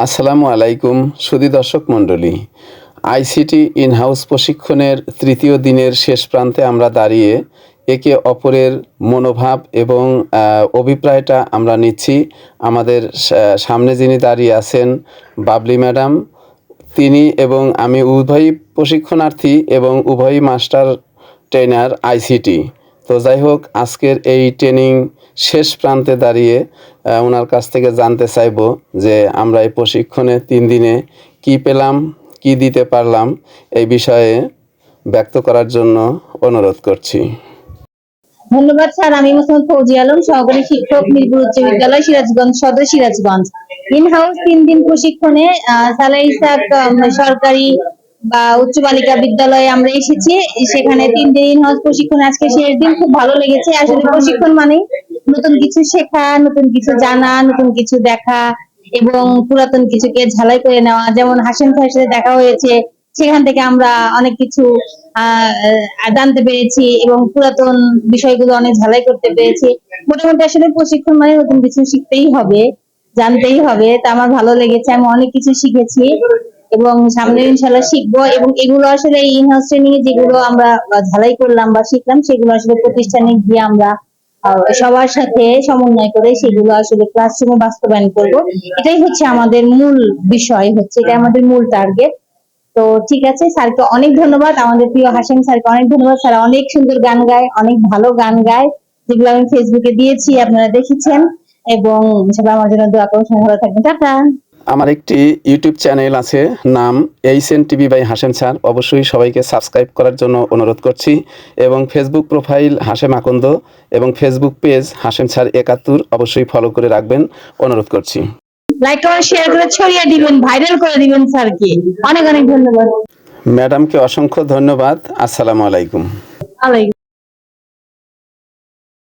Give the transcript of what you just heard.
আসসালামু আলাইকুম সুধী দর্শক মণ্ডলী। আইসিটি ইন-হাউস প্রশিক্ষণের তৃতীয় দিনের শেষ প্রান্তে আমরা দাঁড়িয়ে একে অপরের মনোভাব এবং অভিপ্রায়টা আমরা নিচ্ছি। আমাদের সামনে যিনি দাঁড়িয়ে আছেন বাবলি ম্যাডাম, তিনি এবং আমি উভয়ই প্রশিক্ষণার্থী এবং উভয়ই মাস্টার ট্রেনার আইসিটি। তো যাই হোক, আজকের এই ট্রেনিং শেষ প্রান্তে দাঁড়িয়ে ওনার কাছ থেকে জানতে চাইব যে আমরা এই প্রশিক্ষণে 3 দিনে কি পেলাম, কি দিতে পারলাম, এই বিষয়ে ব্যক্ত করার জন্য অনুরোধ করছি। ধন্যবাদ স্যার। আমি মোহাম্মদ ফৌজি আলম, সহকারী শিক্ষক, মিরপুর উচ্চ বিদ্যালয়, সিরাজগঞ্জ সদর, সিরাজগঞ্জ। ইন হাউস 3 দিন প্রশিক্ষণে সালাহ ইসাক সরকারি বা উচ্চ বালিকা বিদ্যালয়ে আমরা এসেছি। সেখানে 3 দিন ইন হাউস প্রশিক্ষণ, আজকে শেষ দিন। খুব ভালো লেগেছে। আসলে প্রশিক্ষণ মানে নতুন কিছু শেখা, নতুন কিছু জানা, নতুন কিছু দেখা এবং পুরাতন কিছুকে ঝালাই করে নেওয়া। যেমন হাসেম স্যারের সাথে দেখা হয়েছে, সেখান থেকে আমরা অনেক কিছু জানতে পেরেছি এবং পুরাতন বিষয়গুলো অনেক ঝালাই করতে পেরেছি। মোটামুটি আসলে প্রশিক্ষণ মানে নতুন কিছু শিখতেই হবে, জানতেই হবে। তা আমার ভালো লেগেছে, আমি অনেক কিছু শিখেছি এবং সামনে ইনশাল্লাহ শিখবো। এবং এগুলো আসলে ইন হাউস ট্রেনিং এ যেগুলো আমরা ঝালাই করলাম বা শিখলাম, সেগুলো আসলে প্রতিষ্ঠানে গিয়ে আমরা সবার সাথে সমন্বয় করে সেগুলো আসলে ক্লাসরুমে বাস্তবায়ন করব। এটাই হচ্ছে আমাদের মূল বিষয়, হচ্ছে এটা আমাদের মূল টার্গেট। তো ঠিক আছে, স্যারকে অনেক ধন্যবাদ। আমাদের প্রিয় হাসেম স্যারকে অনেক ধন্যবাদ। স্যার অনেক সুন্দর গান গায়, অনেক ভালো গান গায়, যেগুলো আমি ফেসবুকে দিয়েছি, আপনারা দেখেছেন। এবং সবাই আমার জন্য দোয়া করুন। ভালো থাকবেন। টাটা। আমার একটি ইউটিউব চ্যানেল আছে, নাম HN TV by Hashem sir. অবশ্যই সবাইকে সাবস্ক্রাইব করার জন্য অনুরোধ করছি। এবং ফেসবুক প্রোফাইল হাসেম আকন্দ এবং ফেসবুক পেজ হাসেম স্যার 71 অবশ্যই ফলো করে রাখবেন, অনুরোধ করছি। লাইক করে শেয়ার করে ছড়িয়ে দিবেন, ভাইরাল করে দিবেন স্যারকে। অনেক অনেক ধন্যবাদ। ম্যাডামকে অসংখ্য ধন্যবাদ। আসসালামু আলাইকুম। আলাইকুম।